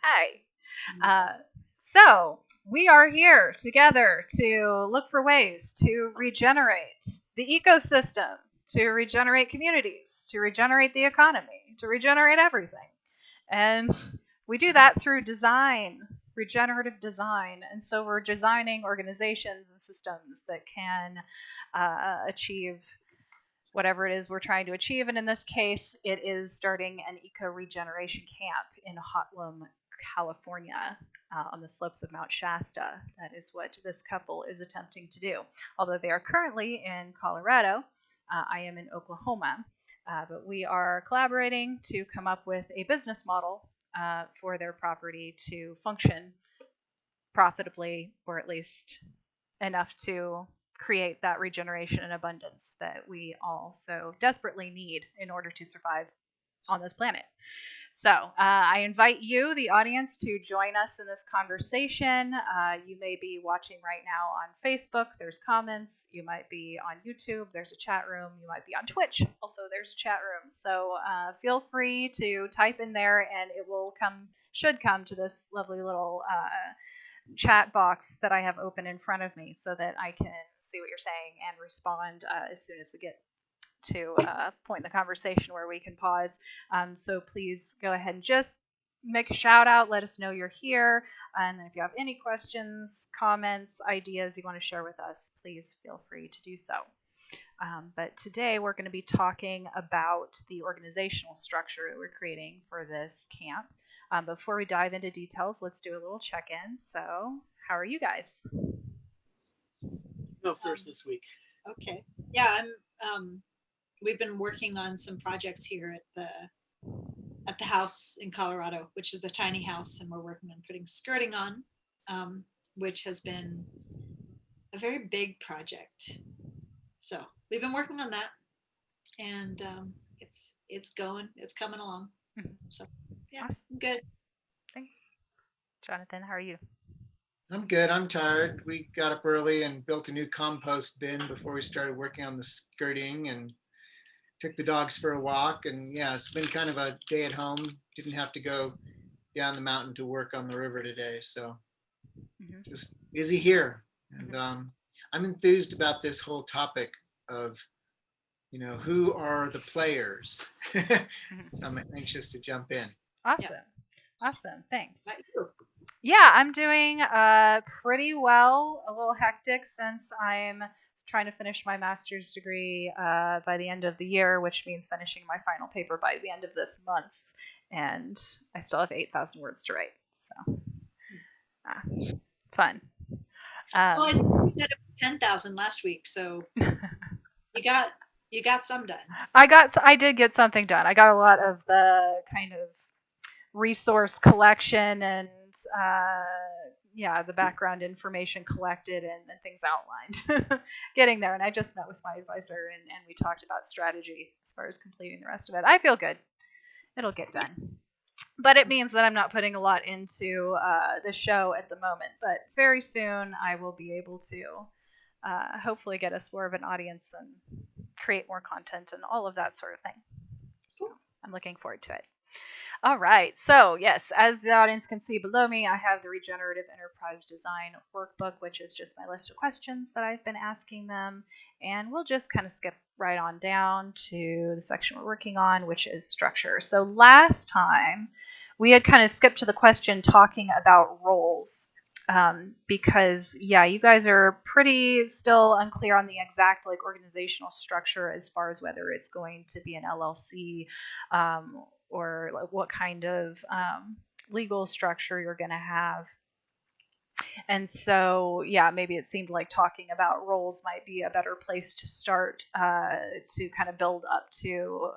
Hi. So we are here together to look for ways to regenerate the ecosystem, to regenerate communities, to regenerate the economy, to regenerate everything. And we do that through design, regenerative design. And so we're designing organizations and systems that can achieve whatever it is we're trying to achieve. And in this case, it is starting an eco-regeneration camp in Hotlum, California, on the slopes of Mount Shasta. That is what this couple is attempting to do. Although they are currently in Colorado, I am in Oklahoma. But we are collaborating to come up with a business model for their property to function profitably, or at least enough to create that regeneration and abundance that we all so desperately need in order to survive on this planet. So I invite you, the audience, to join us in this conversation. You may be watching right now on Facebook. There's comments. You might be on YouTube. There's a chat room. You might be on Twitch. Also, there's a chat room. So feel free to type in there, and it will should come to this lovely little chat box that I have open in front of me, so that I can see what you're saying and respond as soon as we get to a point in the conversation where we can pause. So please go ahead and just make a shout out, let us know you're here, and if you have any questions, comments, ideas you want to share with us, please feel free to do so. But today we're going to be talking about the organizational structure that we're creating for this camp. Before we dive into details, let's do a little check-in. So how are you guys? Go first this week. Okay. Yeah, we've been working on some projects here at the house in Colorado, which is a tiny house, and we're working on putting skirting on, which has been a very big project. So we've been working on that, and it's coming along. So yeah, awesome. I'm good. Thanks. Jonathan, how are you? I'm good. I'm tired. We got up early and built a new compost bin before we started working on the skirting, and took the dogs for a walk. And yeah, it's been kind of a day at home. Didn't have to go down the mountain to work on the river today. So just busy here. And I'm enthused about this whole topic of, who are the players? So I'm anxious to jump in. Awesome. Yeah. Awesome. Thanks. Yeah, I'm doing pretty well. A little hectic since I'm trying to finish my master's degree by the end of the year, which means finishing my final paper by the end of this month. And I still have 8,000 words to write. So fun. Well, I think you said it was 10,000 last week, so you got some done. I did get something done. I got a lot of the kind of resource collection and the background information collected and things outlined. Getting there. And I just met with my advisor and we talked about strategy as far as completing the rest of it. I feel good. It'll get done. But it means that I'm not putting a lot into the show at the moment. But very soon I will be able to hopefully get us more of an audience and create more content and all of that sort of thing. Cool. I'm looking forward to it. All right. So, yes, as the audience can see below me, I have the Regenerative Enterprise Design Workbook, which is just my list of questions that I've been asking them. And we'll just kind of skip right on down to the section we're working on, which is structure. So last time, we had kind of skipped to the question talking about roles. Because, you guys are pretty still unclear on the exact organizational structure as far as whether it's going to be an LLC or what kind of legal structure you're going to have. And so, maybe it seemed like talking about roles might be a better place to start to kind of build up to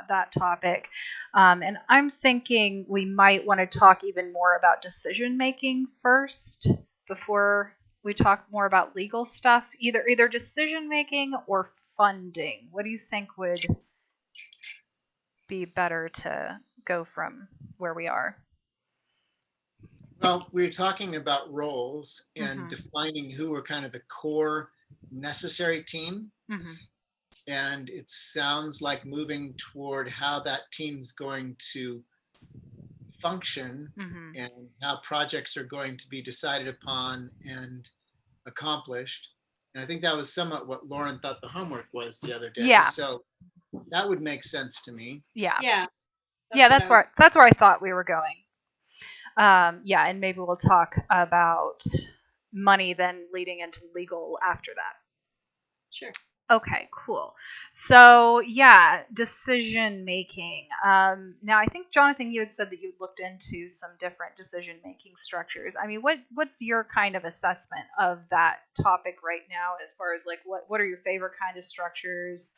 that topic. And I'm thinking we might want to talk even more about decision-making first before we talk more about legal stuff, either decision-making or funding. What do you think would be better to go from where we are? Well, we're talking about roles and defining who are kind of the core necessary team. And it sounds like moving toward how that team's going to function Mm-hmm. and how projects are going to be decided upon and accomplished. And I think that was somewhat what Lauren thought the homework was the other day. Yeah. So that would make sense to me. Yeah. Yeah. Yeah, what that's where I thought we were going. Yeah, and maybe we'll talk about money then leading into legal after that. Sure. Okay, cool. So yeah, decision making. Now I think Jonathan, you had said that you looked into some different decision making structures. I mean, what's your kind of assessment of that topic right now, as far as like what are your favorite kind of structures?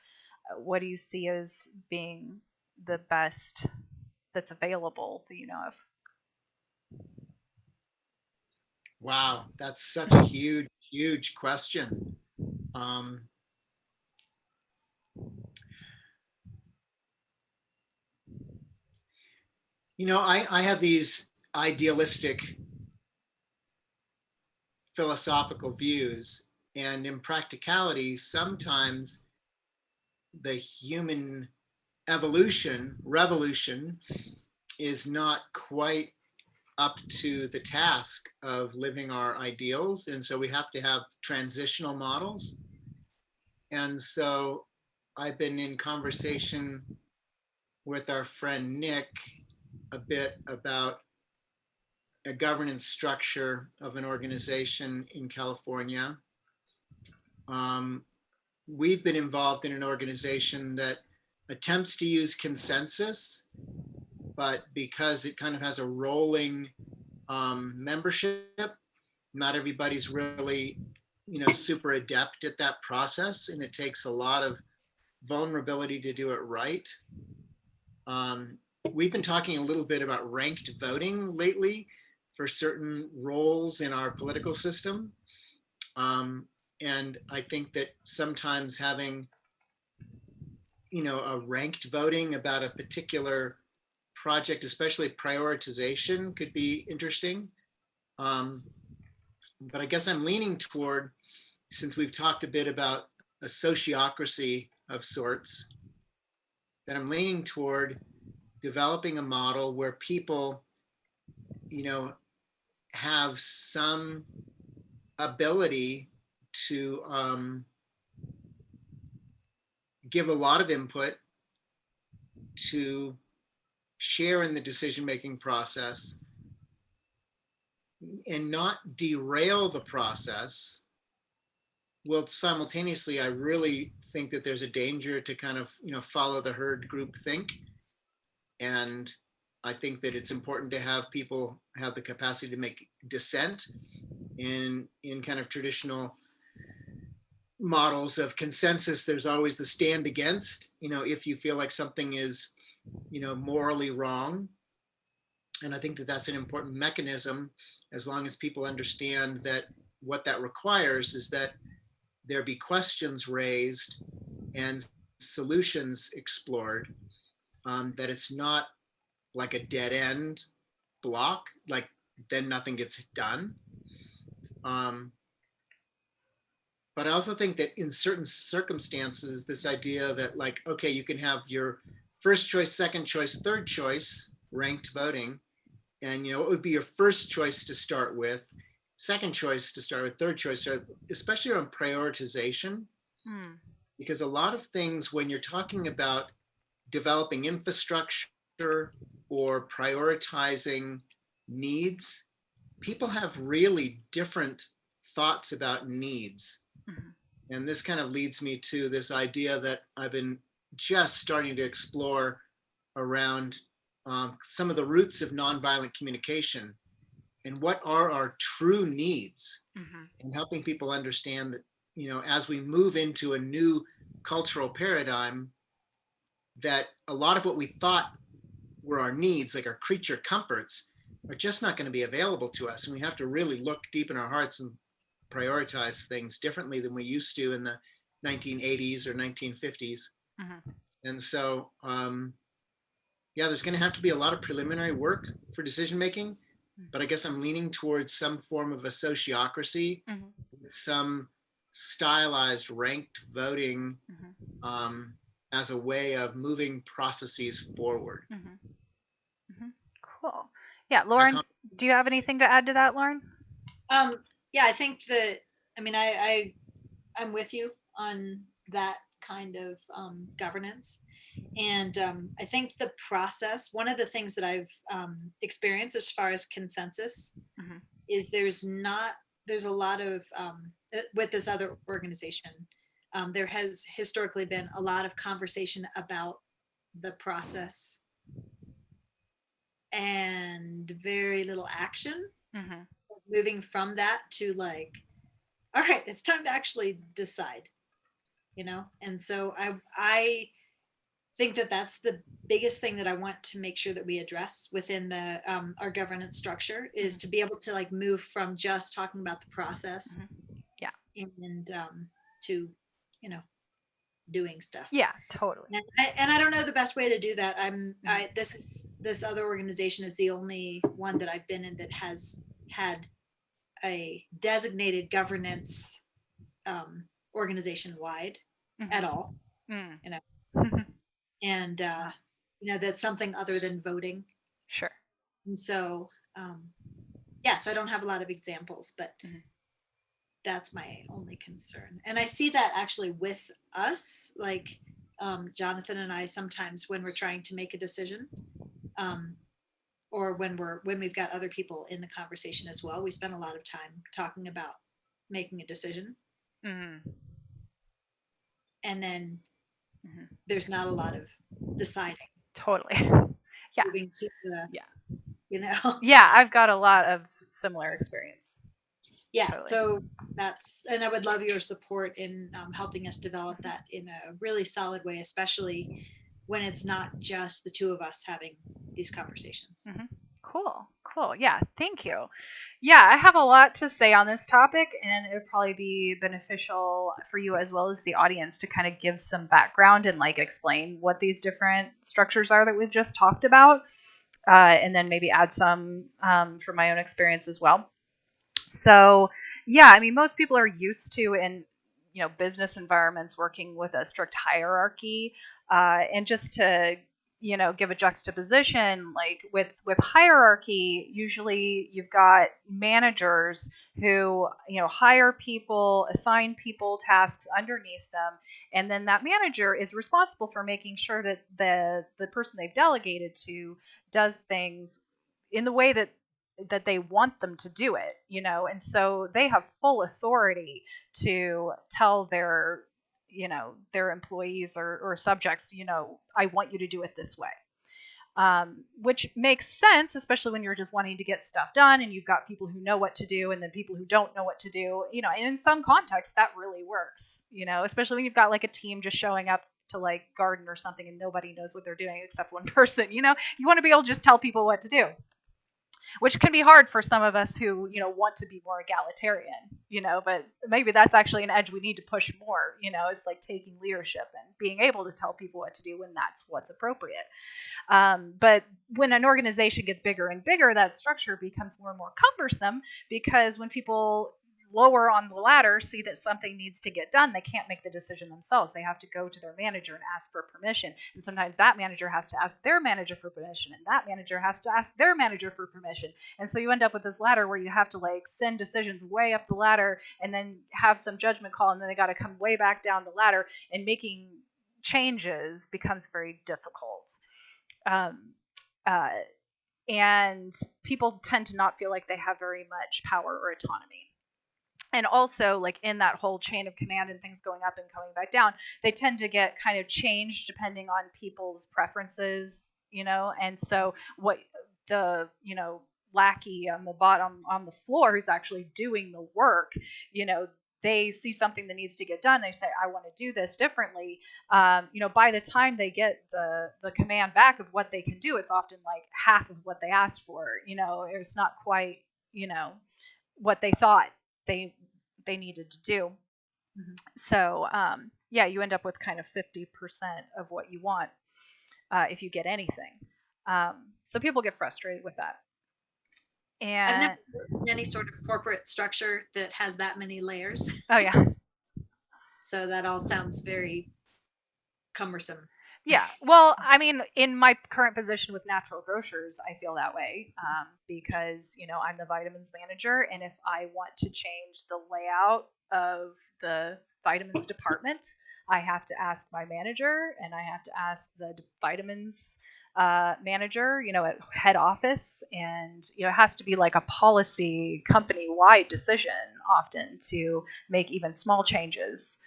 What do you see as being the best that's available that you know of? Wow, that's such a huge, huge question. You know, I have these idealistic philosophical views, and in practicality, sometimes the human revolution, is not quite up to the task of living our ideals. And so we have to have transitional models. And so I've been in conversation with our friend Nick a bit about a governance structure of an organization in California. We've been involved in an organization that attempts to use consensus, but because it kind of has a rolling membership, not everybody's really, super adept at that process, and it takes a lot of vulnerability to do it right. We've been talking a little bit about ranked voting lately for certain roles in our political system. And I think that sometimes having, a ranked voting about a particular project, especially prioritization, could be interesting. But I guess I'm leaning toward, since we've talked a bit about a sociocracy of sorts, that I'm leaning toward developing a model where people, have some ability to give a lot of input, to share in the decision-making process, and not derail the process. Well, simultaneously, I really think that there's a danger to kind of, follow the herd group think. And I think that it's important to have people have the capacity to make dissent in kind of traditional models of consensus. There's always the stand against, if you feel like something is, morally wrong. And I think that that's an important mechanism, as long as people understand that what that requires is that there be questions raised and solutions explored, that it's not like a dead end block, like then nothing gets done. But I also think that in certain circumstances, this idea that like, okay, you can have your first choice, second choice, third choice ranked voting, and it would be your first choice to start with, second choice to start with, third choice, especially on prioritization. Because a lot of things, when you're talking about developing infrastructure or prioritizing needs, people have really different thoughts about needs. And this kind of leads me to this idea that I've been just starting to explore around some of the roots of nonviolent communication and what are our true needs, and helping people understand that, as we move into a new cultural paradigm, that a lot of what we thought were our needs, like our creature comforts, are just not going to be available to us. And we have to really look deep in our hearts and prioritize things differently than we used to in the 1980s or 1950s. And so, yeah, there's going to have to be a lot of preliminary work for decision making, but I guess I'm leaning towards some form of a sociocracy, with some stylized ranked voting as a way of moving processes forward. Cool. Yeah, My Lauren, com- do you have anything to add to that, Lauren? Yeah, I think that, I mean, I'm with you on that kind of governance. And I think the process, one of the things that I've experienced as far as consensus Mm-hmm. is there's a lot of, with this other organization, there has historically been a lot of conversation about the process and very little action, Mm-hmm. moving from that to like, all right, it's time to actually decide, you know? And so I think that that's the biggest thing that I want to make sure that we address within the our governance structure is to be able to like move from just talking about the process and to, you know, doing stuff. Yeah, totally. And I don't know the best way to do that. This other organization is the only one that I've been in that has had a designated governance organization wide at all, you know, and you know, that's something other than voting. Sure. And so yeah, so I don't have a lot of examples, but that's my only concern. And I see that actually with us, like Jonathan and I, sometimes when we're trying to make a decision, or when we've got other people in the conversation as well, we spend a lot of time talking about making a decision. And then there's not a lot of deciding. Totally. Yeah. Moving to the, you know. Yeah, I've got a lot of similar experience. Yeah, Totally. so that's, and I would love your support in helping us develop that in a really solid way, especially when it's not just the two of us having these conversations. Cool. Yeah, thank you. Yeah, I have a lot to say on this topic, and it would probably be beneficial for you as well as the audience to kind of give some background and like explain what these different structures are that we've just talked about, and then maybe add some from my own experience as well. So, yeah, I mean, most people are used to in business environments working with a strict hierarchy, and just to give a juxtaposition, like with hierarchy, usually you've got managers who hire people, assign people tasks underneath them, and then that manager is responsible for making sure that the person they've delegated to does things in the way that they want them to do it, and so they have full authority to tell their employees or subjects, I want you to do it this way. Which makes sense, especially when you're just wanting to get stuff done and you've got people who know what to do and then people who don't know what to do, and in some contexts that really works, especially when you've got like a team just showing up to like garden or something and nobody knows what they're doing except one person, you want to be able to just tell people what to do, which can be hard for some of us who, want to be more egalitarian, but maybe that's actually an edge we need to push more, it's like taking leadership and being able to tell people what to do when that's what's appropriate. But when an organization gets bigger and bigger, that structure becomes more and more cumbersome because when people lower on the ladder see that something needs to get done, they can't make the decision themselves. They have to go to their manager and ask for permission. And sometimes that manager has to ask their manager for permission, and that manager has to ask their manager for permission. And so you end up with this ladder where you have to like send decisions way up the ladder and then have some judgment call, and then they got to come way back down the ladder, and making changes becomes very difficult. And people tend to not feel like they have very much power or autonomy. And also, like in that whole chain of command and things going up and coming back down, they tend to get kind of changed depending on people's preferences, and so what the, lackey on the bottom on the floor who's actually doing the work, they see something that needs to get done. They say, I want to do this differently. By the time they get the command back of what they can do, it's often like half of what they asked for. It's not quite, what they thought they needed to do. So yeah, you end up with kind of 50% of what you want if you get anything. So people get frustrated with that. And I've never worked in any sort of corporate structure that has that many layers. Oh yeah. So that all sounds very cumbersome. Yeah. Well, I mean, in my current position with natural grocers, I feel that way because, I'm the vitamins manager. And if I want to change the layout of the vitamins department, I have to ask my manager and I have to ask the vitamins manager, at head office. And, it has to be like a policy company wide decision often to make even small changes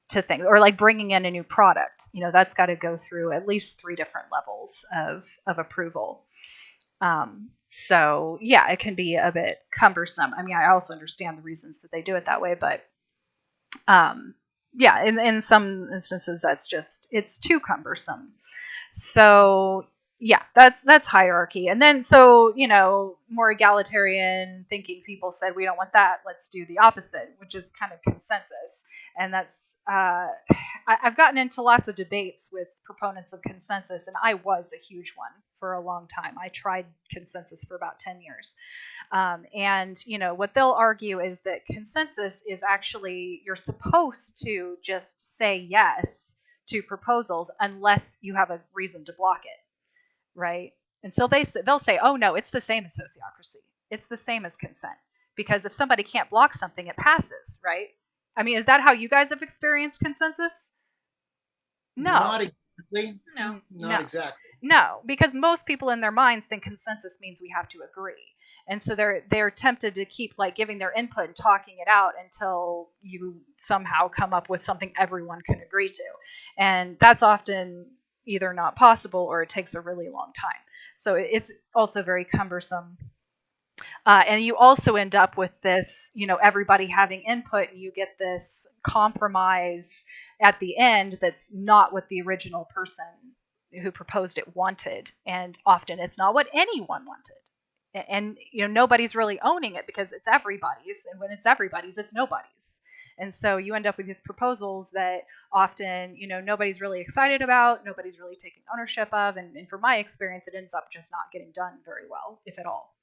to things, or like bringing in a new product, that's got to go through at least 3 different levels of approval. So yeah, it can be a bit cumbersome. I mean, I also understand the reasons that they do it that way, but yeah, in some instances, it's too cumbersome. So yeah, that's hierarchy. And then so, more egalitarian thinking people said, we don't want that, let's do the opposite, which is kind of consensus. And that's I've gotten into lots of debates with proponents of consensus, and I was a huge one for a long time. I tried consensus for about 10 years. And what they'll argue is that consensus is actually, you're supposed to just say yes to proposals unless you have a reason to block it, right? And so they'll say, oh no, it's the same as sociocracy. It's the same as consent. Because if somebody can't block something, it passes, right? I mean, is that how you guys have experienced consensus? No. Not exactly. No. Not exactly. No, because most people in their minds think consensus means we have to agree. And so they're tempted to keep like giving their input and talking it out until you somehow come up with something everyone can agree to. And that's often either not possible or it takes a really long time. So it's also very cumbersome. And you also end up with this, everybody having input, and you get this compromise at the end that's not what the original person who proposed it wanted. And often it's not what anyone wanted. And nobody's really owning it because it's everybody's, and when it's everybody's, it's nobody's. And so you end up with these proposals that often nobody's really excited about, nobody's really taking ownership of, and from my experience, it ends up just not getting done very well, if at all.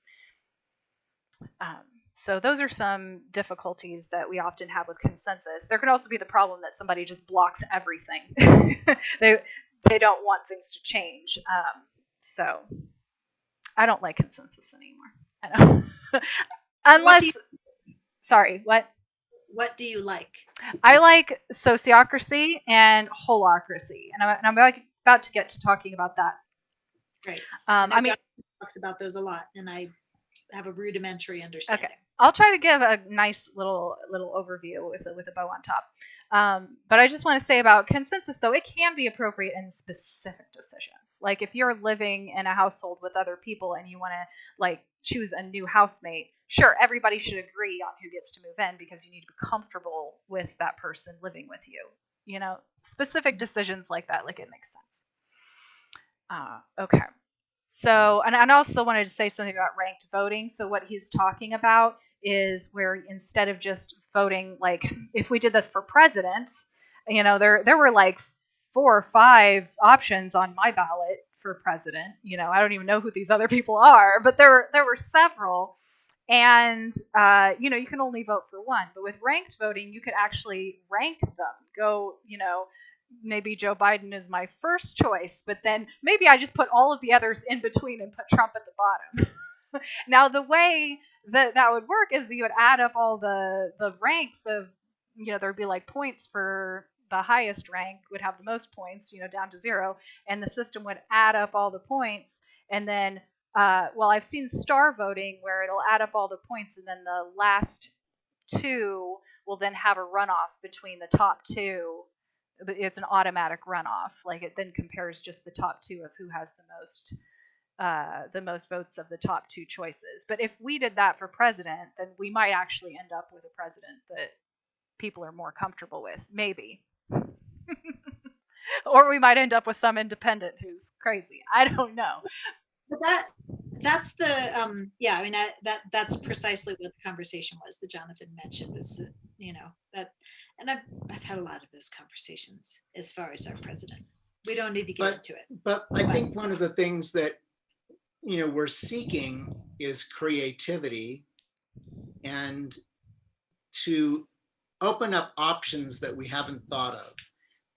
So those are some difficulties that we often have with consensus. There could also be the problem that somebody just blocks everything. They don't want things to change. So I don't like consensus anymore. I don't. Unless, sorry, what? What do you like? I like sociocracy and holacracy, and I'm about to get to talking about that. Great. I mean, John talks about those a lot, and I have a rudimentary understanding. Okay, I'll try to give a nice little overview with a bow on top. But I just want to say about consensus, though, it can be appropriate in specific decisions. Like if you're living in a household with other people and you want to like choose a new housemate, sure, everybody should agree on who gets to move in because you need to be comfortable with that person living with you. Specific decisions like that, like it makes sense. Okay. So, and I also wanted to say something about ranked voting. So what he's talking about is where instead of just voting, like if we did this for president, there were like 4 or 5 options on my ballot for president. I don't even know who these other people are, but there were several. And, you can only vote for one. But with ranked voting, you could actually rank them, go, maybe Joe Biden is my first choice, but then maybe I just put all of the others in between and put Trump at the bottom. Now, the way that would work is that you would add up all the ranks of, there'd be like points for the highest rank would have the most points, down to 0. And the system would add up all the points. And then, I've seen star voting where it'll add up all the points and then the last 2 will then have a runoff between the top 2. It's an automatic runoff. Like it then compares just the top 2 of who has the most votes of the top 2 choices. But if we did that for president, then we might actually end up with a president that people are more comfortable with, maybe. Or we might end up with some independent who's crazy. I don't know. But that's the yeah. I mean that's precisely what the conversation was that Jonathan mentioned was that. And I've had a lot of those conversations as far as our president. We don't need to get into it. But I think one of the things that, we're seeking is creativity and to open up options that we haven't thought of.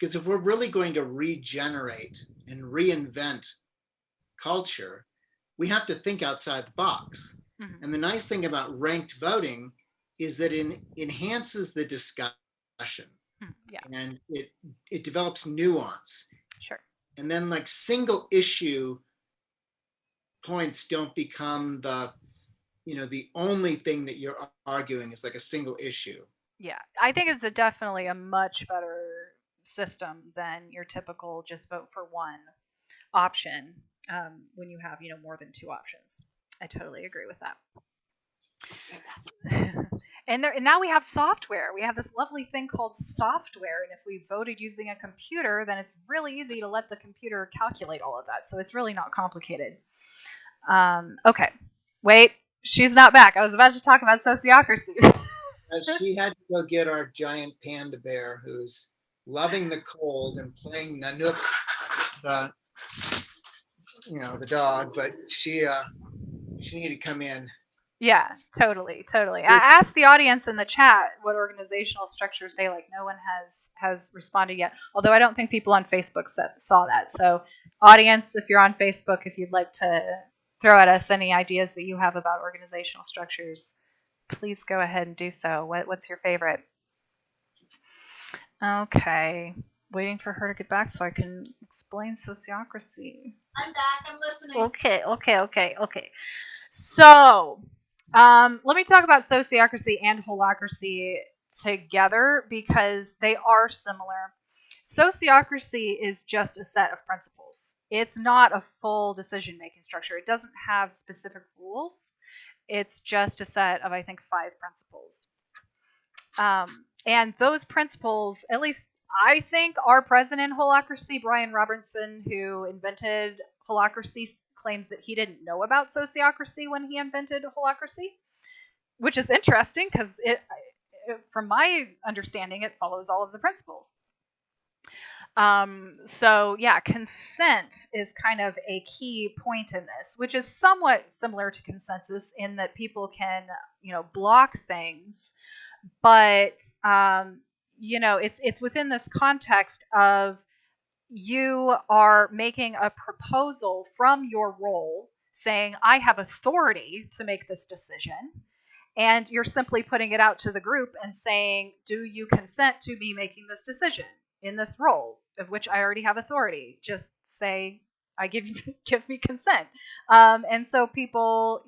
Because if we're really going to regenerate and reinvent culture, we have to think outside the box. Mm-hmm. And the nice thing about ranked voting is that it enhances the discussion. Yeah. And it develops nuance. Sure. And then like single issue points don't become the only thing that you're arguing is like a single issue. Yeah, I think it's definitely a much better system than your typical just vote for one option when you have, more than two options. I totally agree with that. And now we have software. We have this lovely thing called software, and if we voted using a computer, then it's really easy to let the computer calculate all of that. So it's really not complicated. Okay, wait, she's not back. I was about to talk about sociocracy. She had to go get our giant panda bear who's loving the cold and playing Nanook, the dog, but she needed to come in. Yeah, totally. I asked the audience in the chat what organizational structures they like. No one has responded yet, although I don't think people on Facebook saw that. So audience, if you're on Facebook, if you'd like to throw at us any ideas that you have about organizational structures, please go ahead and do so. What's your favorite? Okay, waiting for her to get back so I can explain sociocracy. I'm back. I'm listening. Okay. So, let me talk about sociocracy and holacracy together because they are similar. Sociocracy is just a set of principles. It's not a full decision-making structure. It doesn't have specific rules. It's just a set of, I think, 5 principles. And those principles, at least I think, are present in holacracy. Brian Robertson, who invented holacracy, claims that he didn't know about sociocracy when he invented holacracy, which is interesting because from my understanding, it follows all of the principles. So yeah, consent is kind of a key point in this, which is somewhat similar to consensus in that people can, block things, but, it's within this context of you are making a proposal from your role saying, I have authority to make this decision. And you're simply putting it out to the group and saying, do you consent to me making this decision in this role of which I already have authority? Just say, I give me consent. And so people,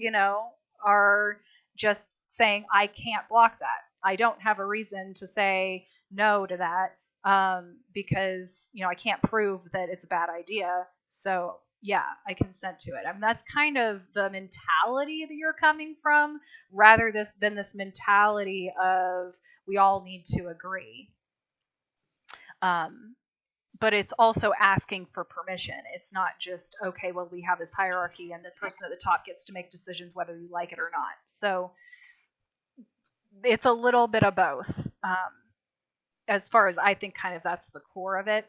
are just saying, I can't block that. I don't have a reason to say no to that because, I can't prove that it's a bad idea. So yeah, I consent to it. I mean, that's kind of the mentality that you're coming from rather than this mentality of we all need to agree. But it's also asking for permission. It's not just, okay, well, we have this hierarchy and the person at the top gets to make decisions whether you like it or not. So it's a little bit of both. As far as I think kind of that's the core of it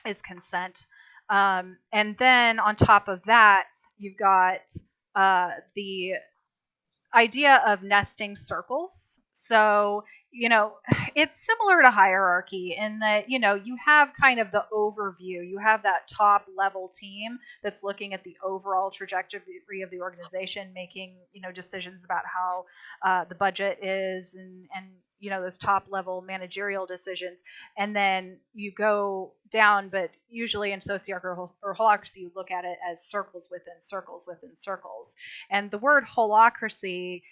is consent. And then on top of that, you've got the idea of nesting circles. So, it's similar to hierarchy in that, you have kind of the overview. You have that top level team that's looking at the overall trajectory of the organization, making, decisions about how the budget is and those top level managerial decisions. And then you go down, but usually in sociocracy or holacracy, you look at it as circles within circles within circles. And the word holacracy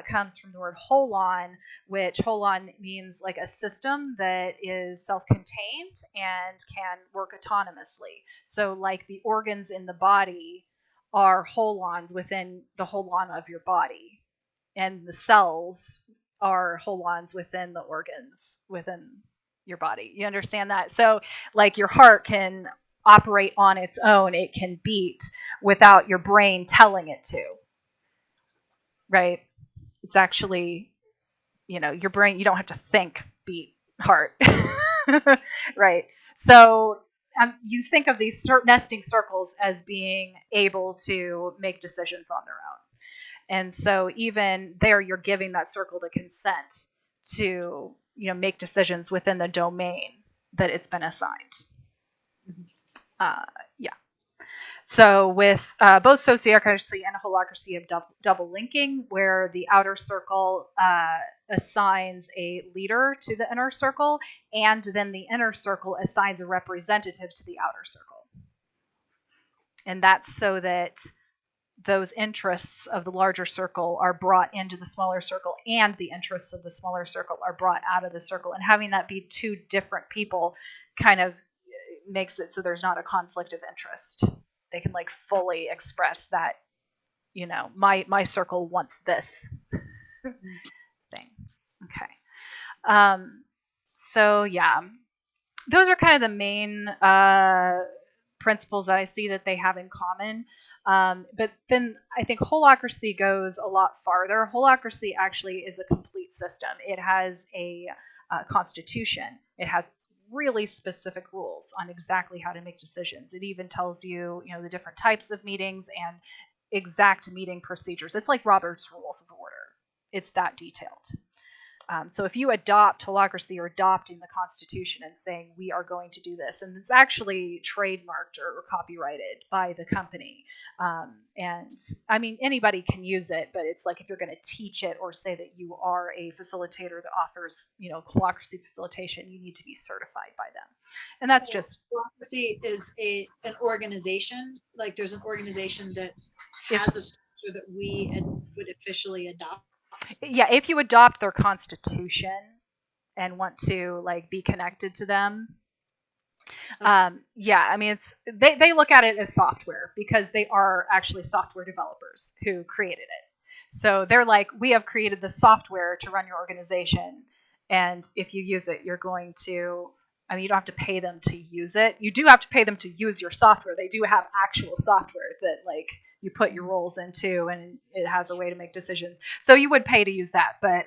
comes from the word holon, which holon means like a system that is self-contained and can work autonomously. So like the organs in the body are holons within the holon of your body, and the cells are holons within the organs within your body. You understand that? So like your heart can operate on its own. It can beat without your brain telling it to, right? It's actually, your brain, you don't have to think, beat, heart, right? So you think of these nesting circles as being able to make decisions on their own. And so even there, you're giving that circle the consent to, make decisions within the domain that it's been assigned. Mhm. Yeah. So with both Sociocracy and Holacracy have double linking, where the outer circle assigns a leader to the inner circle, and then the inner circle assigns a representative to the outer circle. And that's so that those interests of the larger circle are brought into the smaller circle, and the interests of the smaller circle are brought out of the circle. And having that be two different people kind of makes it so there's not a conflict of interest. They can like fully express that, you know, my circle wants this thing. Okay. So yeah, those are kind of the main principles that I see that they have in common. But then I think Holacracy goes a lot farther. Holacracy actually is a complete system. It has a constitution. It has really specific rules on exactly how to make decisions. It even tells you, you know, the different types of meetings and exact meeting procedures. It's like Robert's Rules of Order. It's that detailed. So if you adopt Holacracy, you're adopting the Constitution and saying, we are going to do this. And it's actually trademarked or copyrighted by the company. And I mean, anybody can use it, but it's like if you're going to teach it or say that you are a facilitator that offers, you know, Holacracy facilitation, you need to be certified by them. And that's just... Holacracy is an organization. Like there's an organization that has a structure that we would officially adopt. Yeah, if you adopt their constitution and want to like be connected to them, yeah, I mean, it's they look at it as software because they are actually software developers who created it. So they're like, we have created the software to run your organization, and if you use it, you're going to... I mean, you don't have to pay them to use it. You do have to pay them to use your software. They do have actual software that like you put your roles into, and it has a way to make decisions. So you would pay to use that. But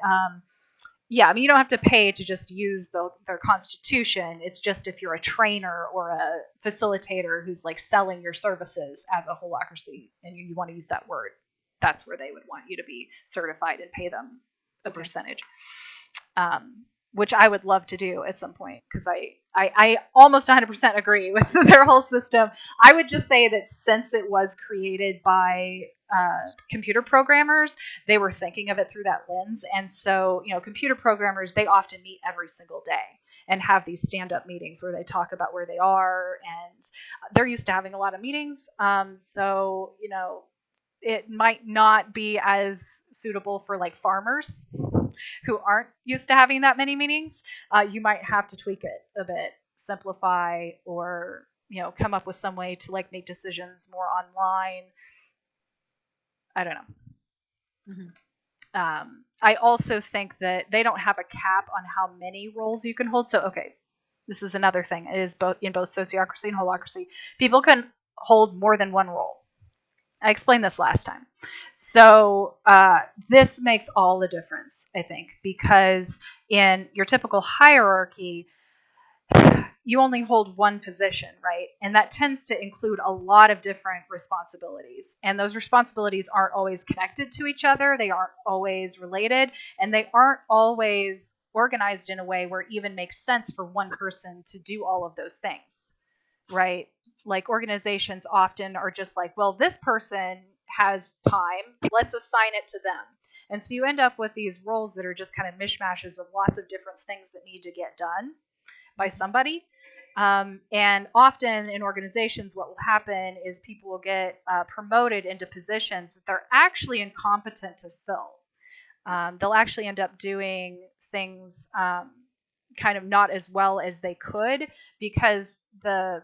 yeah, I mean, you don't have to pay to just use their constitution. It's just if you're a trainer or a facilitator who's like selling your services as a Holacracy and you want to use that word, that's where they would want you to be certified and pay them a percentage. Which I would love to do at some point because I almost 100% agree with their whole system. I would just say that since it was created by computer programmers, they were thinking of it through that lens. And so, you know, computer programmers, they often meet every single day and have these stand-up meetings where they talk about where they are, and they're used to having a lot of meetings. So, you know, it might not be as suitable for like farmers who aren't used to having that many meetings. You might have to tweak it a bit, simplify, or, you know, come up with some way to like make decisions more online. I don't know. Mm-hmm. I also think that they don't have a cap on how many roles you can hold. So, okay, this is another thing. It is both in both Sociocracy and Holacracy. People can hold more than one role. I explained this last time. So this makes all the difference, I think, because in your typical hierarchy, you only hold one position, right? And that tends to include a lot of different responsibilities. And those responsibilities aren't always connected to each other. They aren't always related. And they aren't always organized in a way where it even makes sense for one person to do all of those things, right? Like organizations often are just like, well, this person has time, let's assign it to them. And so you end up with these roles that are just kind of mishmashes of lots of different things that need to get done by somebody. And often in organizations, what will happen is people will get promoted into positions that they're actually incompetent to fill. They'll actually end up doing things kind of not as well as they could, because the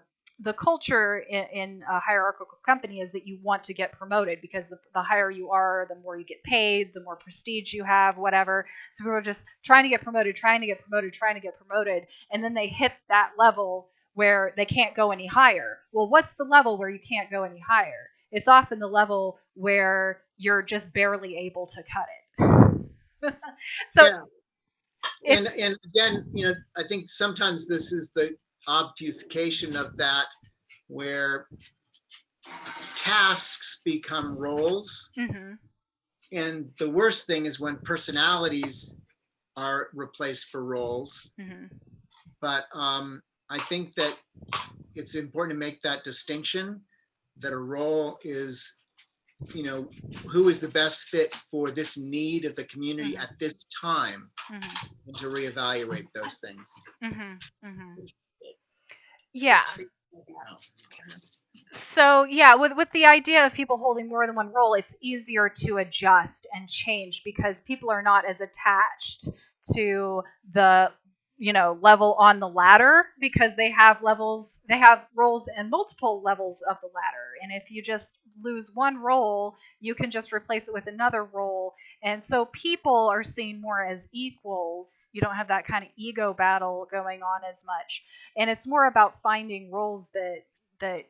culture in a hierarchical company is that you want to get promoted, because the higher you are, the more you get paid, the more prestige you have, whatever. So people are just trying to get promoted, and then they hit that level where they can't go any higher. Well, what's the level where you can't go any higher? It's often the level where you're just barely able to cut it. So, yeah. And again, you know, I think sometimes this is the obfuscation of that, where tasks become roles. Mm-hmm. And the worst thing is when personalities are replaced for roles. Mm-hmm. But I think that it's important to make that distinction, that a role is, you know, who is the best fit for this need of the community at this time, and to reevaluate those things. Yeah. So yeah, with the idea of people holding more than one role, it's easier to adjust and change because people are not as attached to the, you know, level on the ladder, because they have roles in multiple levels of the ladder. And if you just lose one role, you can just replace it with another role. And so people are seen more as equals. You don't have that kind of ego battle going on as much. And it's more about finding roles that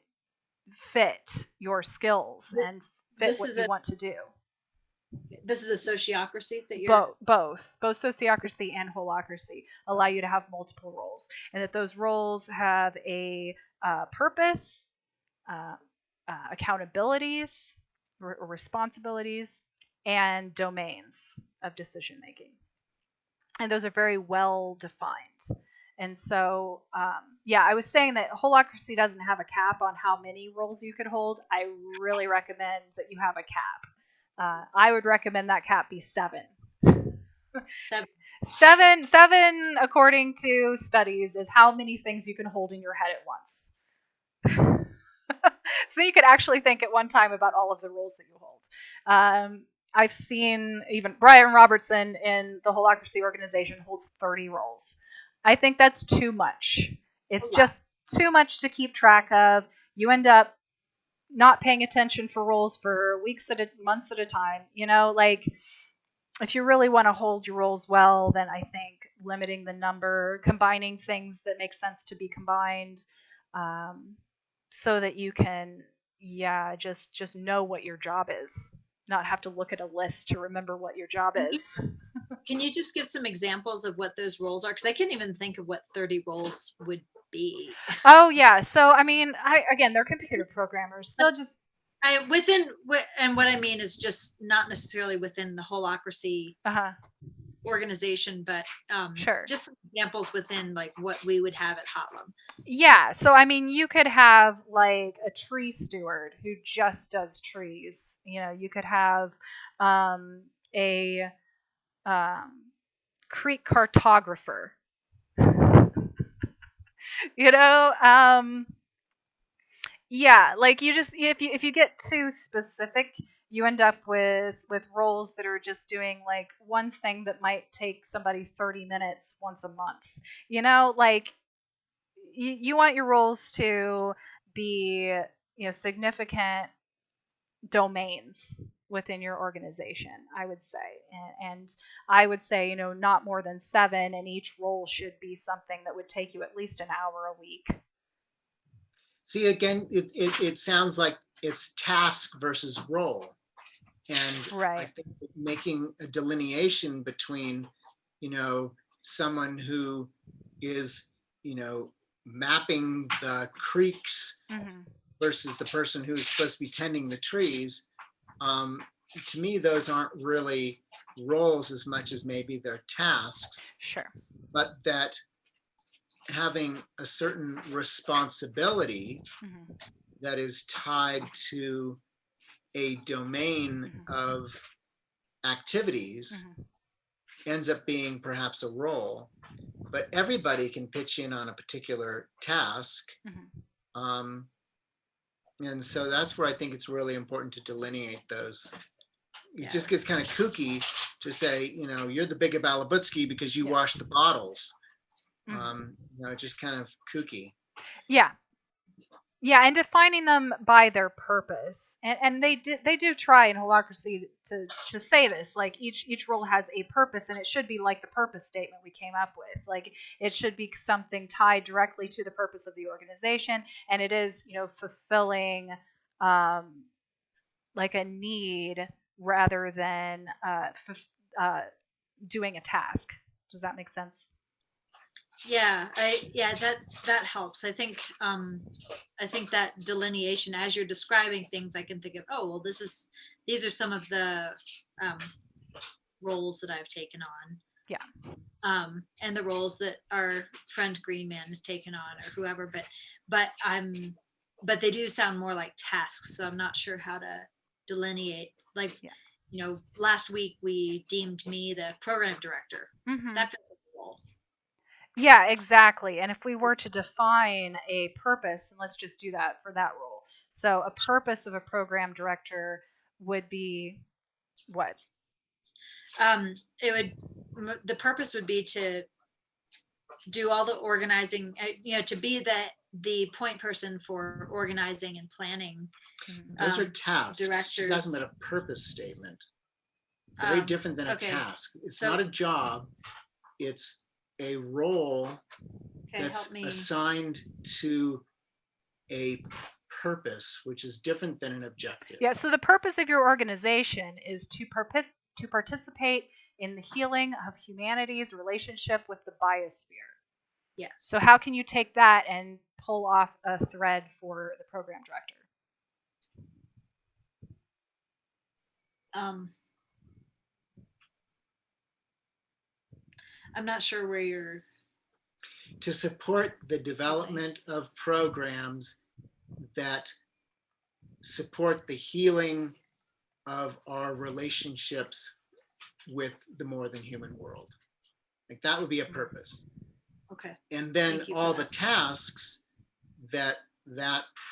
fit your skills and fit what you want to do. This is a sociocracy that you're... Both sociocracy and holacracy allow you to have multiple roles, and that those roles have a purpose, accountabilities, responsibilities, and domains of decision making. And those are very well defined. And so, yeah, I was saying that holacracy doesn't have a cap on how many roles you could hold. I really recommend that you have a cap. I would recommend that cap be 7. 7, according to studies, is how many things you can hold in your head at once. So you could actually think at one time about all of the roles that you hold. I've seen even Brian Robertson in the Holacracy organization holds 30 roles. I think that's too much. It's just too much to keep track of. You end up not paying attention for roles for months at a time. You know, like if you really want to hold your roles well, then I think limiting the number, combining things that make sense to be combined, so that you can, just know what your job is, not have to look at a list to remember what your job is. Can you just give some examples of what those roles are? Because I can't even think of what 30 roles would be. Oh, yeah. So, I mean, they're computer programmers. They'll just... and what I mean is just not necessarily within the holacracy organization, but sure, just some examples within like what we would have at Hotlum. Yeah. So, I mean, you could have like a tree steward who just does trees. You know, you could have a creek cartographer. You know, yeah, like you just, if you get too specific, you end up with roles that are just doing like one thing that might take somebody 30 minutes once a month. You know, like you want your roles to be, you know, significant domains within your organization, I would say. And I would say, you know, not more than 7, and each role should be something that would take you at least an hour a week. See, again, it sounds like it's task versus role. And right. I think making a delineation between, you know, someone who is, you know, mapping the creeks versus the person who is supposed to be tending the trees, to me, those aren't really roles as much as maybe they're tasks. Sure. But that having a certain responsibility that is tied to a domain of activities ends up being perhaps a role, but everybody can pitch in on a particular task. And so that's where I think it's really important to delineate those. It just gets kind of kooky to say, you know, you're the big Balabutsky because you wash the bottles. You know, just kind of kooky. Yeah, and defining them by their purpose, and they do try in Holacracy to say this, like each role has a purpose, and it should be like the purpose statement we came up with. Like it should be something tied directly to the purpose of the organization, and it is, you know, fulfilling like a need rather than doing a task. Does that make sense? Yeah, that helps. I think that delineation, as you're describing things, I can think of, oh, well, these are some of the roles that I've taken on. Yeah. and the roles that our friend Green Man has taken on, or whoever. But they do sound more like tasks, so I'm not sure how to delineate. Like, last week we deemed me the program director. Mm-hmm. That fits a role. Yeah, exactly. And if we were to define a purpose, and let's just do that for that role. So a purpose of a program director would be what? The purpose would be to do all the organizing, to be the point person for organizing and planning. Those are tasks. Directors. She's asking about a purpose statement. Very different than a task. It's not a job. It's a role that's assigned to a purpose, which is different than an objective. Yeah, so the purpose of your organization is to participate in the healing of humanity's relationship with the biosphere. Yes. So how can you take that and pull off a thread for the program director? I'm not sure where you're... To support the development of programs that support the healing of our relationships with the more than human world. Like, that would be a purpose. Okay. And then all the tasks that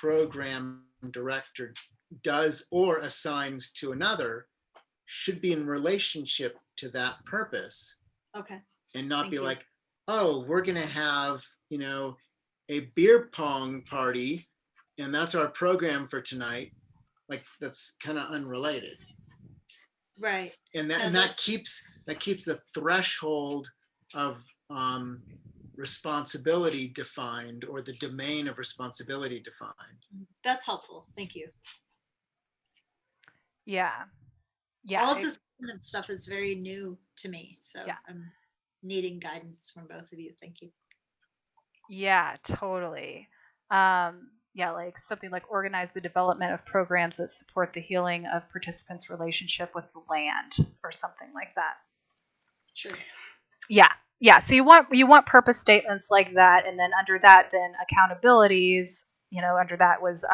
program director does or assigns to another should be in relationship to that purpose. Okay. And not be like, oh, we're going to have, a beer pong party, and that's our program for tonight. Like, that's kind of unrelated. Right. And that keeps the threshold of responsibility defined, or the domain of responsibility defined. That's helpful. Thank you. Yeah. All of this stuff is very new to me, so I'm needing guidance from both of you. Thank you. Yeah, totally. Like something like organize the development of programs that support the healing of participants' relationship with the land, or something like that. Sure. Yeah. So you want purpose statements like that, and then under that, then accountabilities. Under that was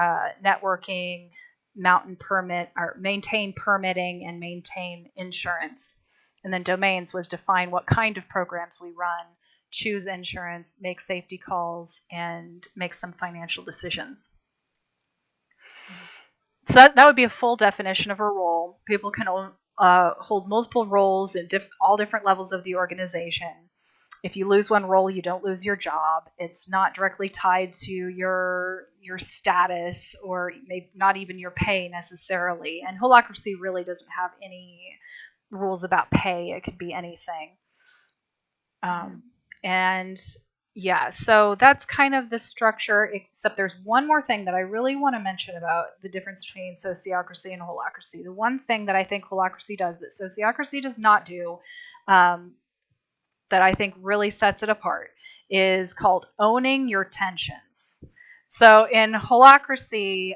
networking, mountain permit, or maintain permitting, and maintain insurance. And then domains was define what kind of programs we run, choose insurance, make safety calls, and make some financial decisions. So that would be a full definition of a role. People can hold multiple roles in all different levels of the organization. If you lose one role, you don't lose your job. It's not directly tied to your status, or maybe not even your pay necessarily. And Holacracy really doesn't have any rules about pay. It could be anything. So that's kind of the structure, except there's one more thing that I really want to mention about the difference between sociocracy and holacracy. The one thing that I think holacracy does that sociocracy does not do, that I think really sets it apart, is called owning your tensions. So in holacracy,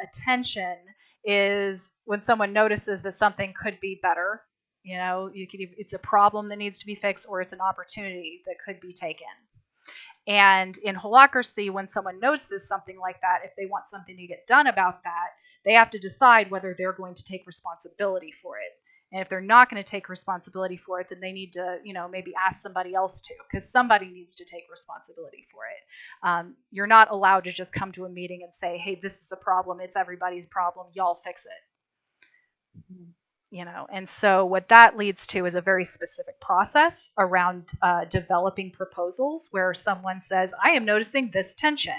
attention is when someone notices that something could be better. It's a problem that needs to be fixed, or it's an opportunity that could be taken. And in holacracy, when someone notices something like that, if they want something to get done about that, they have to decide whether they're going to take responsibility for it. And if they're not going to take responsibility for it, then they need to, maybe ask somebody else to, because somebody needs to take responsibility for it. You're not allowed to just come to a meeting and say, hey, this is a problem. It's everybody's problem. Y'all fix it. And so what that leads to is a very specific process around developing proposals, where someone says, I am noticing this tension.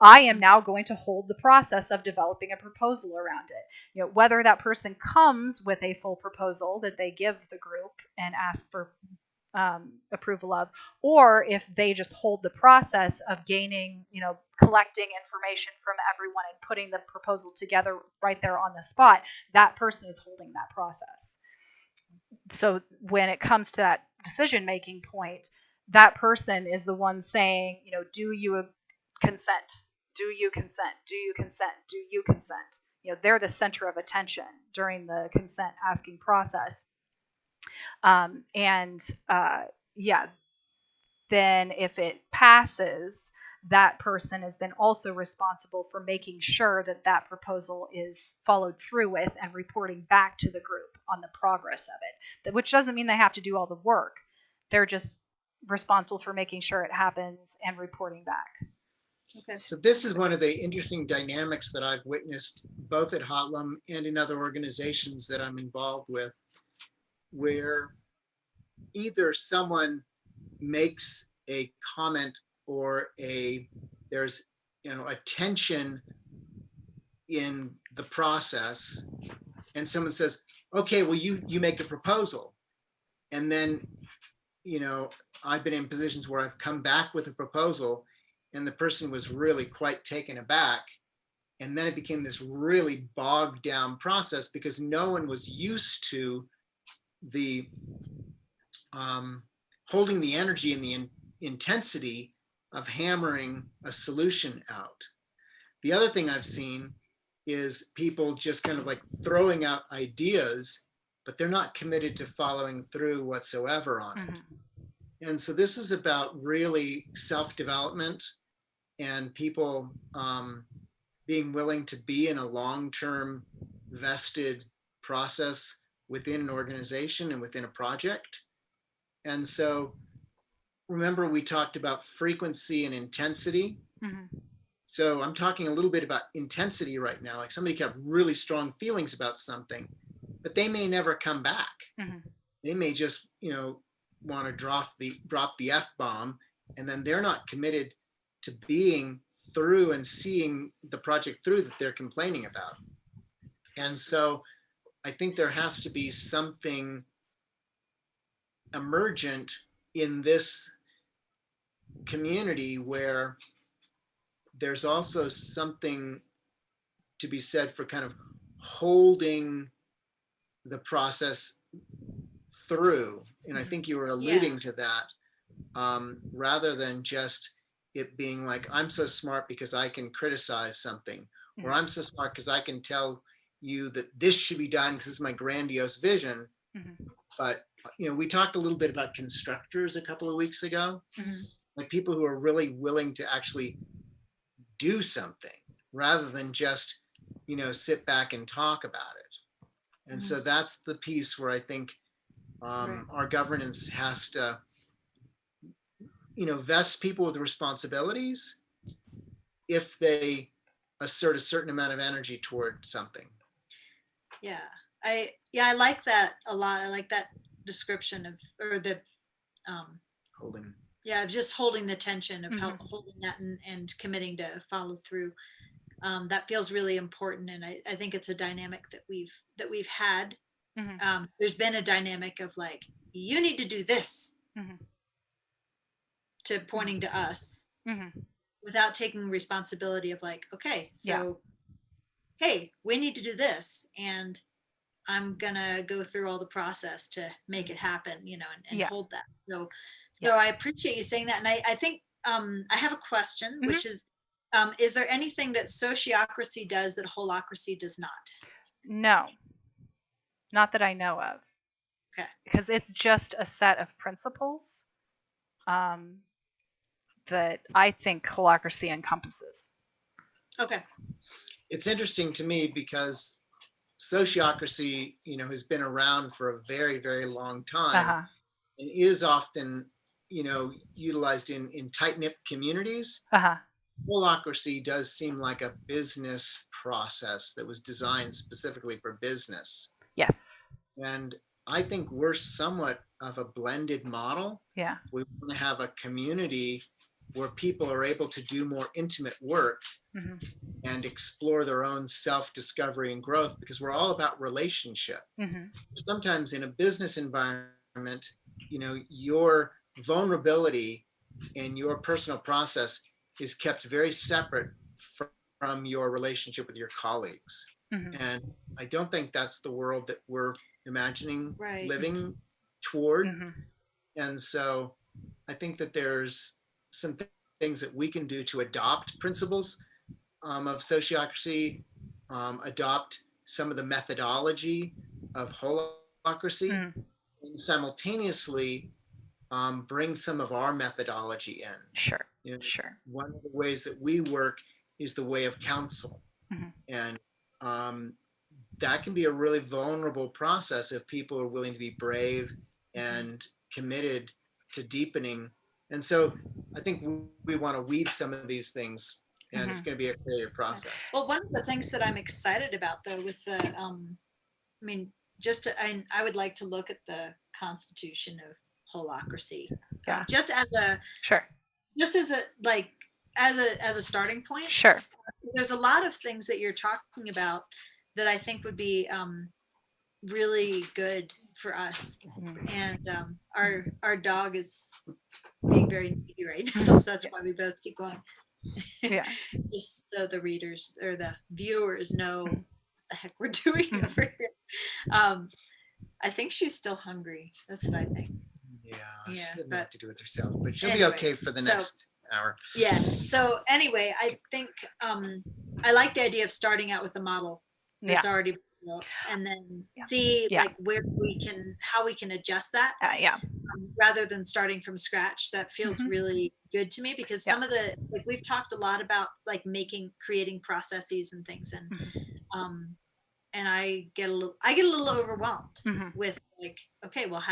I am now going to hold the process of developing a proposal around it. Whether that person comes with a full proposal that they give the group and ask for approval of, or if they just hold the process of gaining, collecting information from everyone and putting the proposal together right there on the spot, that person is holding that process. So when it comes to that decision-making point, that person is the one saying, do you consent? Do you consent? Do you consent? Do you consent? They're the center of attention during the consent asking process. yeah, then if it passes, that person is then also responsible for making sure that that proposal is followed through with and reporting back to the group on the progress of it, which doesn't mean they have to do all the work. They're just responsible for making sure it happens and reporting back. Okay. So this is one of the interesting dynamics that I've witnessed both at Hotlum and in other organizations that I'm involved with, where either someone makes a comment or there's a tension in the process, and someone says, okay, well, you make the proposal. And then, I've been in positions where I've come back with a proposal and the person was really quite taken aback. And then it became this really bogged down process because no one was used to the holding the energy and the intensity of hammering a solution out. The other thing I've seen is people just kind of like throwing out ideas, but they're not committed to following through whatsoever on it. And so this is about really self-development and people being willing to be in a long-term vested process within an organization and within a project. And so remember we talked about frequency and intensity. So I'm talking a little bit about intensity right now. Like somebody can have really strong feelings about something, but they may never come back. They may just, want to drop the F-bomb, and then they're not committed to being through and seeing the project through that they're complaining about. And so I think there has to be something emergent in this community where there's also something to be said for kind of holding the process through. And I think you were alluding to that, rather than just it being like, I'm so smart because I can criticize something, or I'm so smart because I can tell you that this should be done because this is my grandiose vision. But, we talked a little bit about constructors a couple of weeks ago, like people who are really willing to actually do something rather than just, sit back and talk about it. And so that's the piece where I think our governance has to, vest people with responsibilities if they assert a certain amount of energy toward something. Yeah, I like that a lot. I like that description of Holding. Yeah, of just holding the tension of holding that and committing to follow through. That feels really important, and I think it's a dynamic that we've had. There's been a dynamic of like, you need to do this, to pointing to us, without taking responsibility of like, okay, so hey, we need to do this, and I'm gonna go through all the process to make it happen, and hold that. So I appreciate you saying that, and I think I have a question, which is there anything that sociocracy does that holacracy does not? No, not that I know of. Okay. Because it's just a set of principles that I think holacracy encompasses. Okay. It's interesting to me because sociocracy, has been around for a very, very long time and is often, utilized in tight-knit communities. Holacracy does seem like a business process that was designed specifically for business. Yes. And I think we're somewhat of a blended model. Yeah. We want to have a community where people are able to do more intimate work and explore their own self-discovery and growth, because we're all about relationship. Sometimes in a business environment, your vulnerability and your personal process is kept very separate from your relationship with your colleagues. And I don't think that's the world that we're imagining living toward. And so I think that there's some things that we can do to adopt principles of sociocracy, adopt some of the methodology of holacracy, and simultaneously bring some of our methodology in. Sure. You know, Sure. one of the ways that we work is the way of counsel. Mm-hmm. And that can be a really vulnerable process if people are willing to be brave and committed to deepening. And so I think we want to weave some of these things, and it's going to be a creative process. Well, one of the things that I'm excited about, though, with the, I mean, I would like to look at the Constitution of Holacracy, Yeah. just as a, Sure. just as a, like, as a starting point. Sure. There's a lot of things that you're talking about that I think would be really good for us. And our dog is being very needy right now, so that's why we both keep going. Yeah. Just so the readers or the viewers know what the heck we're doing over here. I think she's still hungry. That's what I think. Yeah, Yeah, she doesn't but have to do with herself, but she'll anyway, be okay for the so- next hour. Yeah. So anyway, I think I like the idea of starting out with a model that's already built, and then see like how we can adjust that. Rather than starting from scratch. That feels really good to me, because some of the, like, we've talked a lot about like creating processes and things, and I get a little overwhelmed with like, okay, well,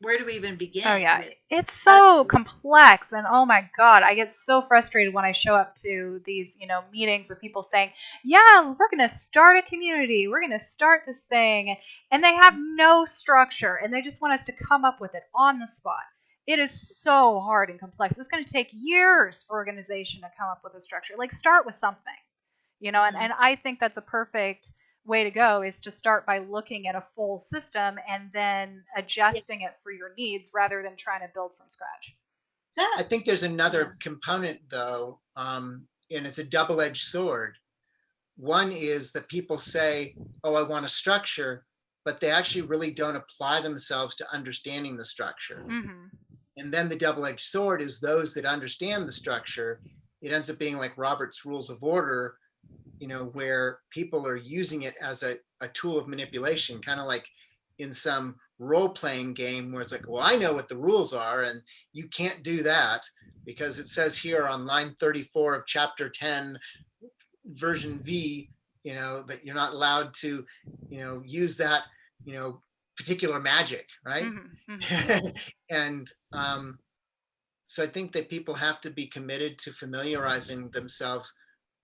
where do we even begin? Oh yeah, it's so complex, and oh my god, I get so frustrated when I show up to these, meetings of people saying, "Yeah, we're going to start a community, we're going to start this thing," and they have no structure, and they just want us to come up with it on the spot. It is so hard and complex. It's going to take years for organization to come up with a structure. Like, start with something, and I think that's a perfect way to go, is to start by looking at a full system and then adjusting it for your needs rather than trying to build from scratch. I think there's another component, though, and it's a double-edged sword. One is that people say, oh, I want a structure, but they actually really don't apply themselves to understanding the structure. And then the double-edged sword is those that understand the structure. It ends up being like Robert's Rules of Order, where people are using it as a tool of manipulation, kind of like in some role-playing game where it's like, well, I know what the rules are, and you can't do that because it says here on line 34 of chapter 10, version V, that you're not allowed to, use that, particular magic, right? And so I think that people have to be committed to familiarizing themselves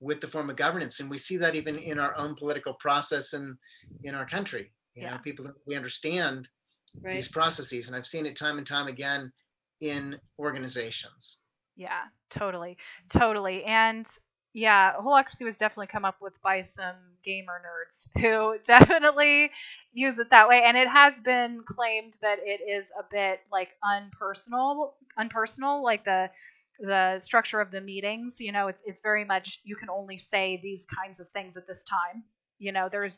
with the form of governance. And we see that even in our own political process and in our country. People, we understand these processes. And I've seen it time and time again in organizations. Yeah, totally. And yeah, Holacracy was definitely come up with by some gamer nerds who definitely use it that way. And it has been claimed that it is a bit like unpersonal, like the structure of the meetings. It's very much, you can only say these kinds of things at this time.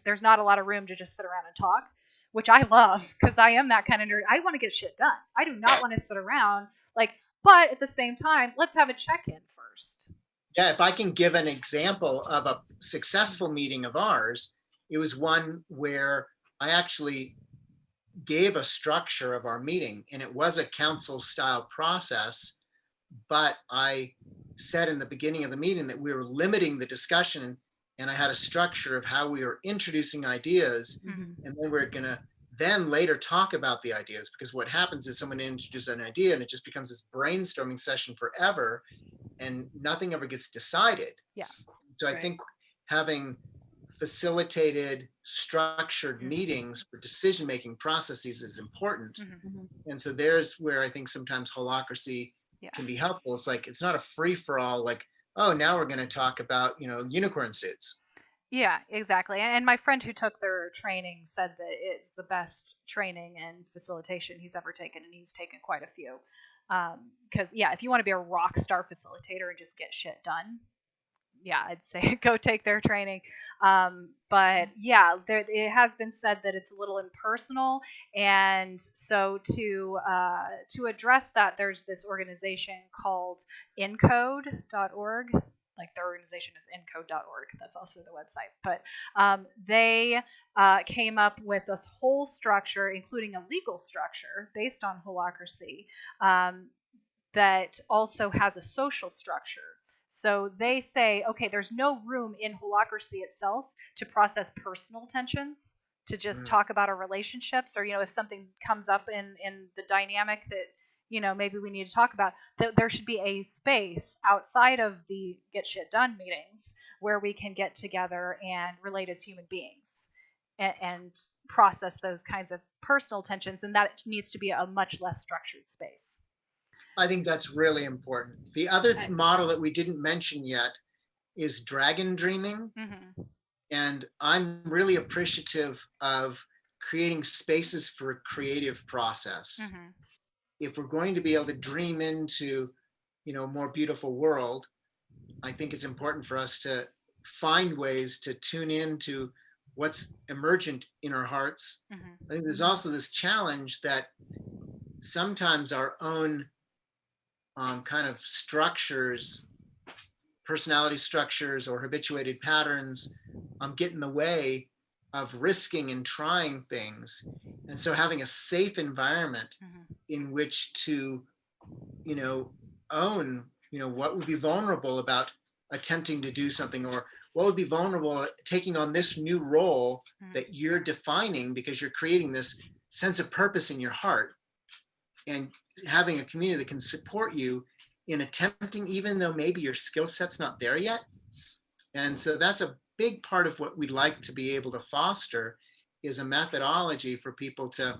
There's not a lot of room to just sit around and talk, which I love, because I am that kind of nerd. I want to get shit done. I do not want to sit around but at the same time, let's have a check-in first. Yeah, if I can give an example of a successful meeting of ours, it was one where I actually gave a structure of our meeting, and it was a council style process, but I said in the beginning of the meeting that we were limiting the discussion, and I had a structure of how we were introducing ideas, and then we're going to then later talk about the ideas, because what happens is someone introduces an idea and it just becomes this brainstorming session forever and nothing ever gets decided. Yeah. So I think having facilitated structured meetings for decision-making processes is important. And so there's where I think sometimes holacracy can be helpful. It's like, it's not a free-for-all, like, oh, now we're going to talk about, unicorn suits. Yeah, exactly. And my friend who took their training said that it's the best training and facilitation he's ever taken, and he's taken quite a few. Because, if you want to be a rock star facilitator and just get shit done, I'd say go take their training. But it has been said that it's a little impersonal, and so to address that, there's this organization called encode.org. like their organization is encode.org. That's also the website. But they came up with this whole structure, including a legal structure based on holacracy, that also has a social structure. So they say, okay, there's no room in holacracy itself to process personal tensions, to just talk about our relationships, or, if something comes up in the dynamic that, maybe we need to talk about, that there should be a space outside of the get shit done meetings where we can get together and relate as human beings and process those kinds of personal tensions. And that needs to be a much less structured space. I think that's really important. The other model that we didn't mention yet is dragon dreaming. Mm-hmm. And I'm really appreciative of creating spaces for a creative process. Mm-hmm. If we're going to be able to dream into, a more beautiful world, I think it's important for us to find ways to tune into what's emergent in our hearts. Mm-hmm. I think there's also this challenge that sometimes our own kind of structures, personality structures or habituated patterns get in the way of risking and trying things. And so having a safe environment in which to, own, what would be vulnerable about attempting to do something, or what would be vulnerable taking on this new role that you're defining because you're creating this sense of purpose in your heart, and having a community that can support you in attempting, even though maybe your skill set's not there yet. And so that's a big part of what we'd like to be able to foster, is a methodology for people to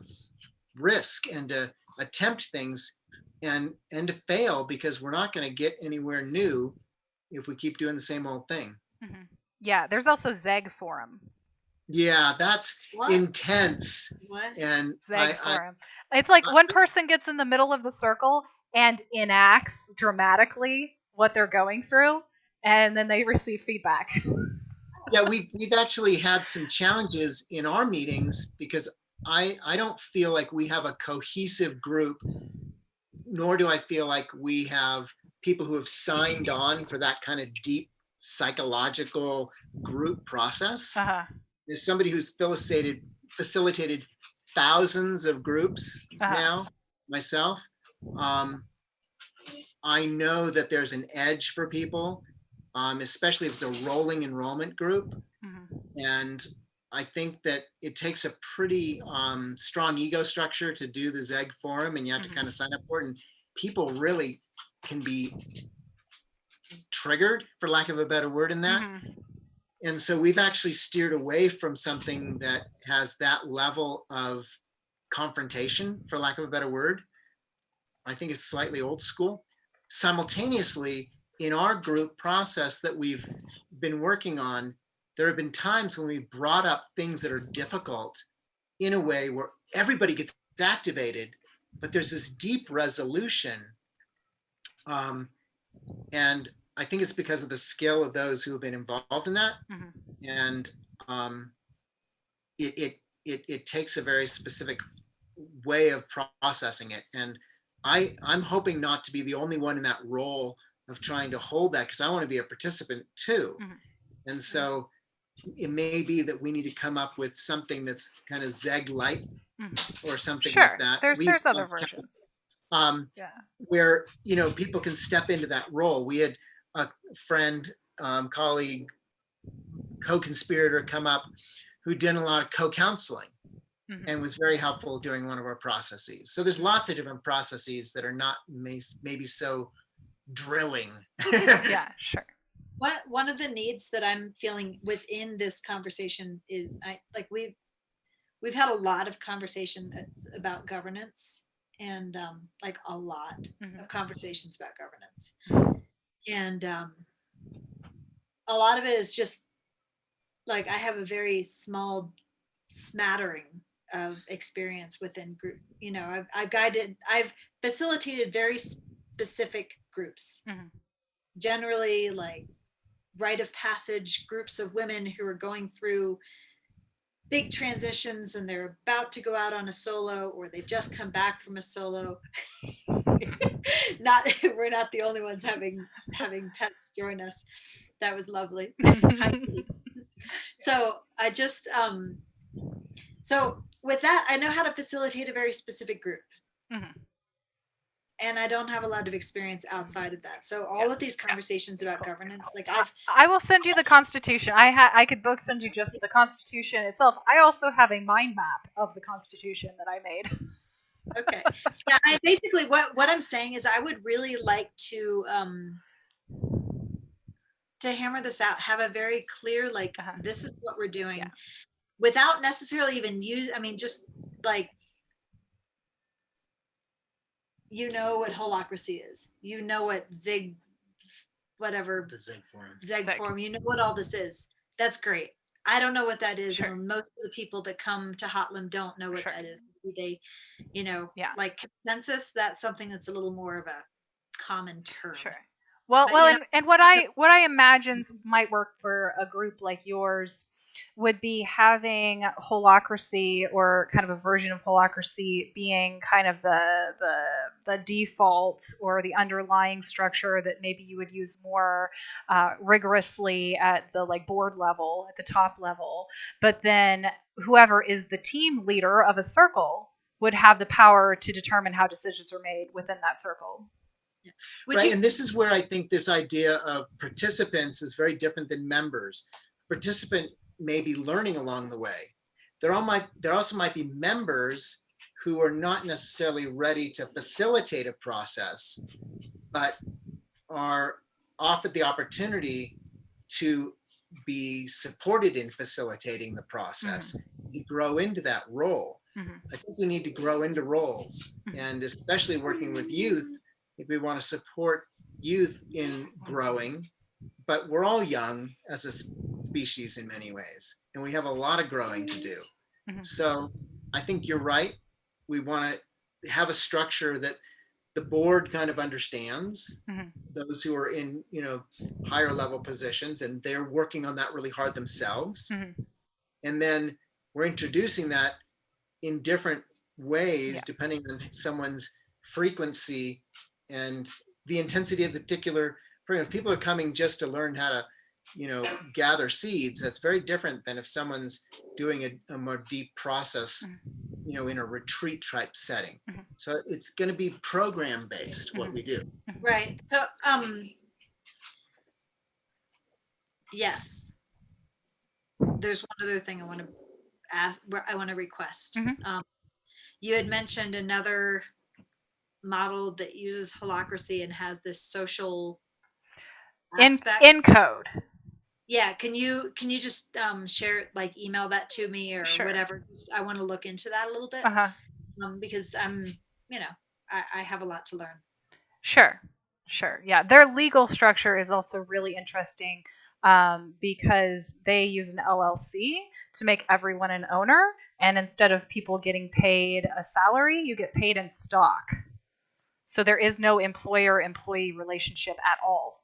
risk and to attempt things and to fail, because we're not going to get anywhere new if we keep doing the same old thing. Mm-hmm. Yeah, there's also Zeg Forum. Yeah, that's intense. What? And Zeg Forum. It's like one person gets in the middle of the circle and enacts dramatically what they're going through, and then they receive feedback. Yeah, we've actually had some challenges in our meetings because I don't feel like we have a cohesive group, nor do I feel like we have people who have signed on for that kind of deep psychological group process. There's somebody who's facilitated thousands of groups now, myself. I know that there's an edge for people, especially if it's a rolling enrollment group. And I think that it takes a pretty strong ego structure to do the Zeg Forum, and you have to kind of sign up for it. And people really can be triggered, for lack of a better word, in that. And so we've actually steered away from something that has that level of confrontation, for lack of a better word. I think it's slightly old school. Simultaneously, in our group process that we've been working on, there have been times when we brought up things that are difficult in a way where everybody gets activated, but there's this deep resolution. And I think it's because of the skill of those who have been involved in that. And it takes a very specific way of processing it. And I'm hoping not to be the only one in that role of trying to hold that, because I want to be a participant too. And so it may be that we need to come up with something that's kind of Zeg light or something like that. There's other versions. Where, people can step into that role. We had a friend, colleague, co-conspirator come up who did a lot of co-counseling and was very helpful during one of our processes. So there's lots of different processes that are not maybe so drilling. Yeah, sure. One of the needs that I'm feeling within this conversation is we've had a lot of conversation about governance, and a lot of conversations about governance. And a lot of it is just like, I have a very small smattering of experience within group. I've facilitated very specific groups, generally like rite of passage groups of women who are going through big transitions and they're about to go out on a solo, or they've just come back from a solo. We're not the only ones having pets join us. That was lovely. So I just so with that, I know how to facilitate a very specific group. And I don't have a lot of experience outside of that. So all of these conversations about governance, like I will send you the Constitution. I could both send you just the Constitution itself. I also have a mind map of the Constitution that I made. Okay. Yeah, basically what I'm saying is I would really like to hammer this out, have a very clear, like, this is what we're doing, without necessarily even just like, you know what holacracy is, you know what Zig form, you know what all this is. That's great. I don't know what that is. Sure. And most of the people that come to Hotlum don't know what that is. They, like consensus, that's something that's a little more of a common term. Sure. Well, and what I imagine might work for a group like yours would be having holacracy, or kind of a version of holacracy, being kind of the default or the underlying structure that maybe you would use more rigorously at the like board level, at the top level. But then whoever is the team leader of a circle would have the power to determine how decisions are made within that circle. Right, and this is where I think this idea of participants is very different than members. Participant may be learning along the way. There also might be members who are not necessarily ready to facilitate a process, but are offered the opportunity to be supported in facilitating the process, to grow into that role. I think we need to grow into roles, and especially working with youth, if we want to support youth in growing, but we're all young as a species in many ways, and we have a lot of growing to do. So I think you're right. We want to have a structure that the board kind of understands, those who are in, higher level positions, and they're working on that really hard themselves. And then we're introducing that in different ways, depending on someone's frequency and the intensity of the particular program. If people are coming just to learn how to, gather seeds, that's very different than if someone's doing a more deep process, in a retreat type setting. So it's going to be program based, what we do. Right. So, yes. There's one other thing I want to ask, I want to request. You had mentioned another model that uses holacracy and has this social aspect. In code. Yeah, can you just share, like, email that to me or whatever? I want to look into that a little bit, because I'm, I have a lot to learn. Sure. Yeah, their legal structure is also really interesting, because they use an LLC to make everyone an owner, and instead of people getting paid a salary, you get paid in stock. So there is no employer-employee relationship at all.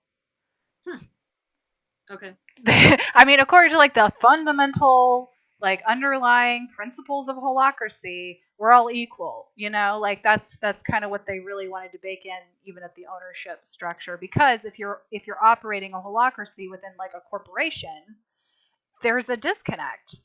Okay. I mean, according to like the fundamental, like, underlying principles of holacracy, we're all equal, like that's kind of what they really wanted to bake in, even at the ownership structure. Because if you're operating a holacracy within like a corporation, there's a disconnect,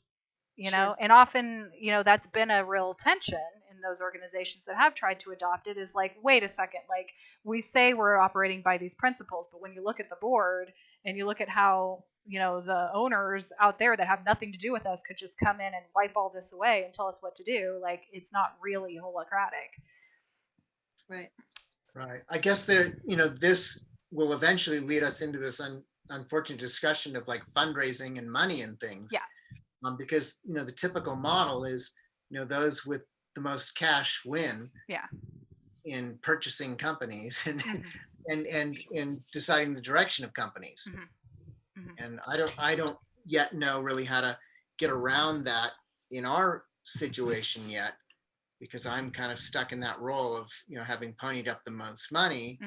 and often, that's been a real tension in those organizations that have tried to adopt it, is like, wait a second, like, we say we're operating by these principles, but when you look at the board and you look at how, the owners out there that have nothing to do with us could just come in and wipe all this away and tell us what to do, like, it's not really holacratic. Right. I guess this will eventually lead us into this unfortunate discussion of like fundraising and money and things. Yeah. Because, the typical model is, those with the most cash win. Yeah. In purchasing companies and deciding the direction of companies. And I don't yet know really how to get around that in our situation yet, because I'm kind of stuck in that role of, having ponied up the most money,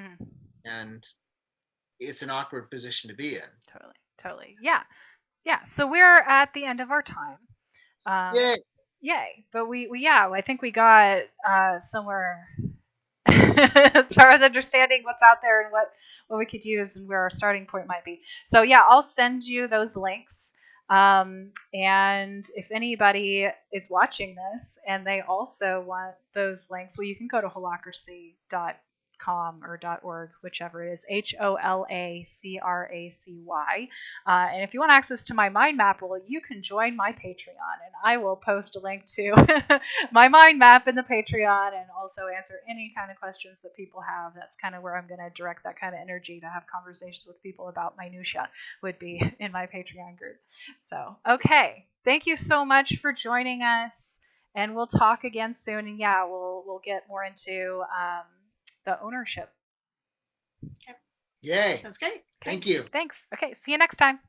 and it's an awkward position to be in. Totally. Yeah. So we're at the end of our time. Yay. But I think we got somewhere as far as understanding what's out there and what we could use and where our starting point might be. So yeah, I'll send you those links. And if anybody is watching this and they also want those links, well, you can go to holacracy.com or .org, whichever it is, HOLACRACY. And if you want access to my mind map, well, you can join my Patreon, and I will post a link to my mind map in the Patreon and also answer any kind of questions that people have. That's kind of where I'm going to direct that kind of energy to have conversations with people about minutia, would be in my Patreon group. So, okay. Thank you so much for joining us, and we'll talk again soon. And yeah, we'll get more into the ownership. Okay. Yay. That's great. Thank you. Thanks. Okay. See you next time.